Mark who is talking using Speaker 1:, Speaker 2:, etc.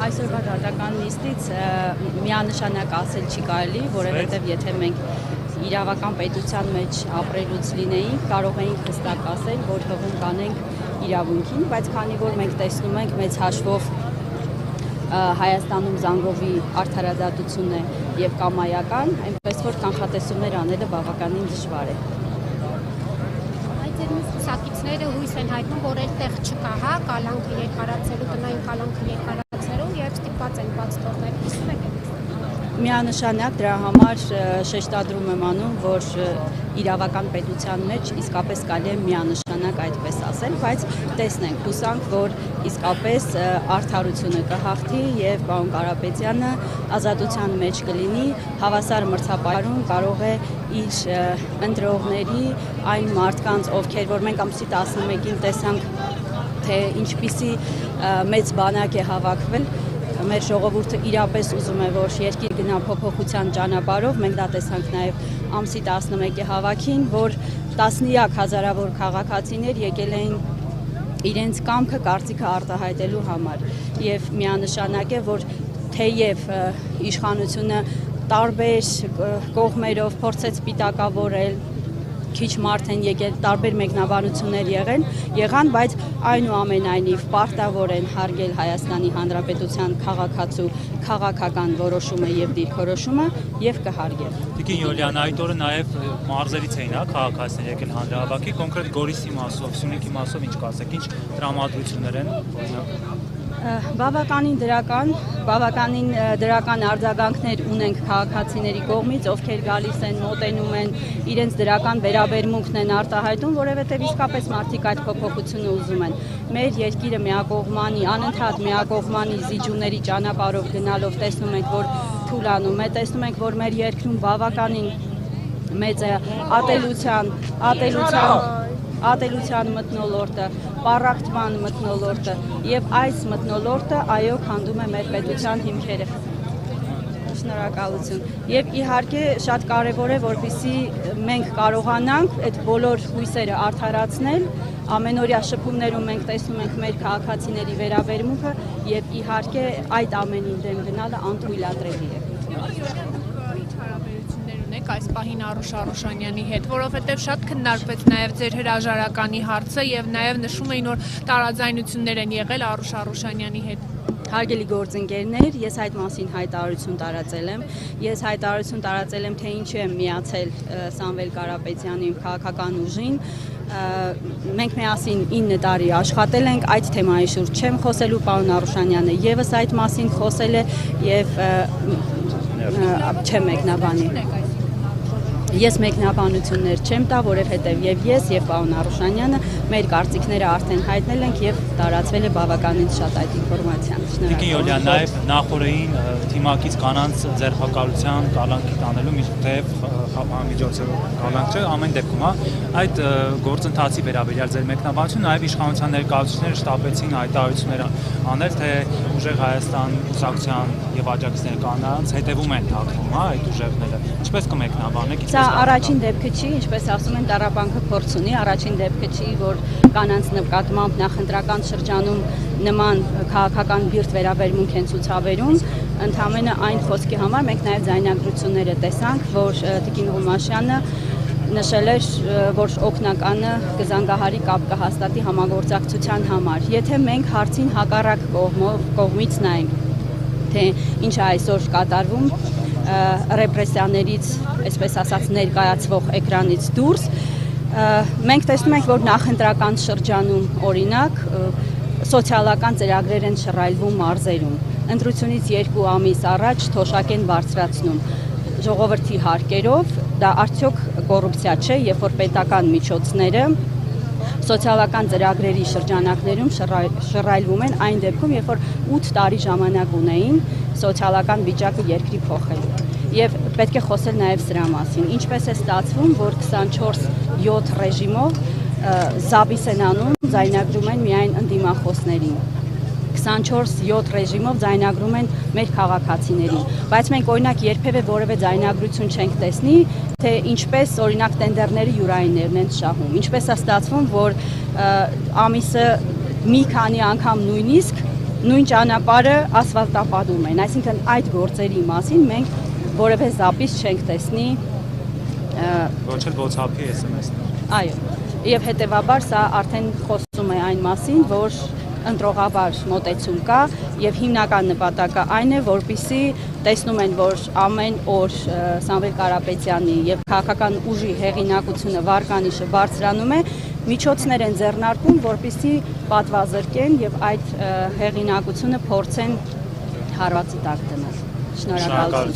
Speaker 1: Այսօրվա դատական նիստից միանշանակ ասել չի կարելի, որովհետև եթե մենք իրավական պետության մեջ ապրելուց լինեինք, կարող էինք հստակ ասել, որ հղում կանենք իրավունքին, բայց քանի որ մենք տեսնում ենք մեծ հաշվով Հայաստանում զանգովի արդարադատություն է եւ կամայական, այնպես որ կանխատեսումներ անելը բավականին դժվար է։
Speaker 2: Այդ ուսակիցները հույս են հայտնում, որ այդտեղ չկա, հա, կալանքը երկարացելու, տնային կալանքը երկարացելու եւ ստիպված են բաց թողնել։ Իսկ եք
Speaker 1: Միանշանակ դրա համար շեշտադրում եմ անում, որ իրավական պետության մեջ իսկապես կարելի է միանշանակ այդպես ասել, բայց տեսնենք, հուսանք, որ իսկապես արդարությունը կհաղթի եւ պարոն Կարապետյանը ազատության մեջ կլինի, հավասար մրցապարում կարող է իր ընտրողների այն մարդկանց, ովքեր որ մենք ամսի 11-ին տեսանք, թե ինչպիսի մեծ բանակ է հավաքվել, մեր ժողովուրդը իրապես ուզում է, որ երկիր գնա փոփոխության ճանապարհով, մենք դա տեսանք նաև ամսի 11-ի հավաքին, որ տասնյակ հազարավոր քաղաքացիներ եկել էին իրենց կամքը կարծիքը արտահայտելու համար եւ միանշանակ է, որ թեև իշխանությունը տարբեր կողմերով փորձեց պիտակավորել, քիչ մարդ են եկել, տարբեր մեկնաբանություններ եղան, բայց այնուամենայնիվ պարտավոր են հարգել Հայաստանի Հանրապետության քաղաքացու քաղաքական որոշումը եւ դիրքորոշումը եւ կհարգել։
Speaker 3: Տիկին Յուլիան, այդ օրը նաեւ մարզերից էին, հա, քաղաքացիներ եկել հանրահավաքի, կոնկրետ Գորիսի մասով, Սյունիքի մասով ինչ կասեք, ինչ տրամադրություններ են, օրինակ։
Speaker 1: Բավականին դրական արձագանքներ ունենք քաղաքացիների կողմից, ովքեր գալիս են, մոտենում են, իրենց դրական վերաբերմունքն են արտահայտում, որովհետև իսկապես մարդիկ այդ փոփոխությունը ուզում են։ Մեր երկիրը միակողմանի, անընդհատ միակողմանի զիջումների ճանապարհով գնալով տեսնում ենք, որ թուլանում է, տեսնում ենք, որ մեր երկրում բավականին մեծ է ատելության մթնոլորտը, պառակտման մթնոլորտը եւ այս մթնոլորտը այո քանդում է մեր պետության հիմքերը։ Շնորհակալություն։ Եվ իհարկե շատ կարևոր է, որպեսզի մենք կարողանանք այդ բոլոր հույսերը արդարացնել, ամենօրյա շփումներում մենք տեսնում ենք մեր քաղաքացիների վերաբերմունքը եւ իհարկե այդ ամենին դեմ գնալը անթույլատրելի է։
Speaker 4: Այս պահին Արուշ Արուշանյանի հետ, որովհետև շատ քննարկվեց նաև ձեր հրաժարականի հարցը եւ նաև նշում էին, որ տարաձայնություններ են եղել Արուշ Արուշանյանի հետ։
Speaker 1: Հարգելի գործընկերներ, ես այդ մասին հայտարարություն տարածել եմ։ Ես հայտարարություն տարածել եմ, թե ինչու եմ միացել Սամվել Կարապետյանի քաղաքական ուժին։ Մենք միասին 9 տարի աշխատել ենք, այդ թեմայի շուրջ չեմ խոսելու, պարոն Արուշանյանը եւս այդ մասին խոսել է եւ չեմ մեկնաբանի։ Ես մեկնաբանություններ չեմ տա, որովհետև եւ ես եւ պարոն Արուշանյանը մեր կարծիքները արդեն հայտնել ենք եւ տարածվել է բավականին շատ այդ ինֆորմացիան։
Speaker 3: Տիկին Յուլիան, նաեւ նախորդին թիմակից կանանց ձերբակալության կալանքի տանելու միջև միջոցով կալանք չէ, ամեն դեպքում, հա, այդ գործընթացի վերաբերյալ ձեր մեկնաբանությունը նաեւ իշխանության ներկայացուցիչները շտապեցին հայտարարություններ անել, թե ուժեղ Հայաստան կուսակցության եւ աջակիցների կանանց հետևում են թաքնվում, հա, այդ ուժեղները։ Ինչպես կմեկնաբանեք։
Speaker 1: Սա առաջին դեպքը չի, ինչպես ասում են, տառապանքը փորձ ունի, առաջին դեպքը չի, որ կանանց նկատմամբ նախընտրական շրջանում նման քաղաքական բիրտ վերաբերմունք են ցուցաբերում, ընդհանրապես այն խոսքի համար մենք նաև ձայնագրությունները տեսանք, որ Տիկին Ղումաշյանը նշել էր, որ օգնականը կզանգահարի կապ կհաստատի համագործակցության համար։ Եթե մենք հարցին հակառակ կողմից նայենք, թե ինչ է այսօր կատարվում ռեպրեսիաներից, այսպես ասած, ներկայացվող էկրանից դուրս, մենք տեսնում ենք, որ նախընտրական շրջանում օրինակ սոցիալական ծրագրեր են շռայլվում մարզերում։ Ընտրությունից 2 ամիս առաջ թոշակ են բարձրացնում ժողովրդի հարկերով, դա արդյոք կոռուպցիա չէ, երբ որ պետական միջոցները սոցիալական ծրագրերի շրջանակներում շռայլվում են այն դեպքում, երբ որ 8 տարի ժամանակ ունեին սոցիալական վիճակը երկրի փոխելու։ Եվ պետք է խոսել նաև սրա մասին։ Ինչպես է ստացվում, որ 24/7 ռեժիմով զաբիս են անում, ձայնագրում են միայն ընդդիմախոսներին։ 24/7 ռեժիմով ձայնագրում են մեր քաղաքացիներին, բայց մենք օրինակ երբևէ որևէ ձայնագրություն չենք տեսնի, թե ինչպես օրինակ տենդերները յուրայիններն են շահում։ Ինչպես է ստացվում, որ ամիսը մի քանի անգամ նույնիսկ նույն ճանապարհը ասֆալտապատում են, այսինքն այդ գործերի մասին մենք որևէ զապիս չենք տեսնի
Speaker 3: Ոչ էլ WhatsApp-ի SMS-ներ։
Speaker 1: այո, եւ հետեւաբար սա արդեն խոսում է այն մասին, որ ընտրողաբար մոտեցում կա եւ հիմնական նպատակը այն է, որպիսի տեսնում են, որ ամեն օր Սամվել Կարապետյանի եւ քաղաքական ուժի հեղինակությունը վարկանիշը բարձրանում է, միջոցներ են ձեռնարկում, որպիսի պատվազրկեն եւ այդ հեղինակությունը փորձեն հարվածի տակ դնել։ Շնորհակալություն։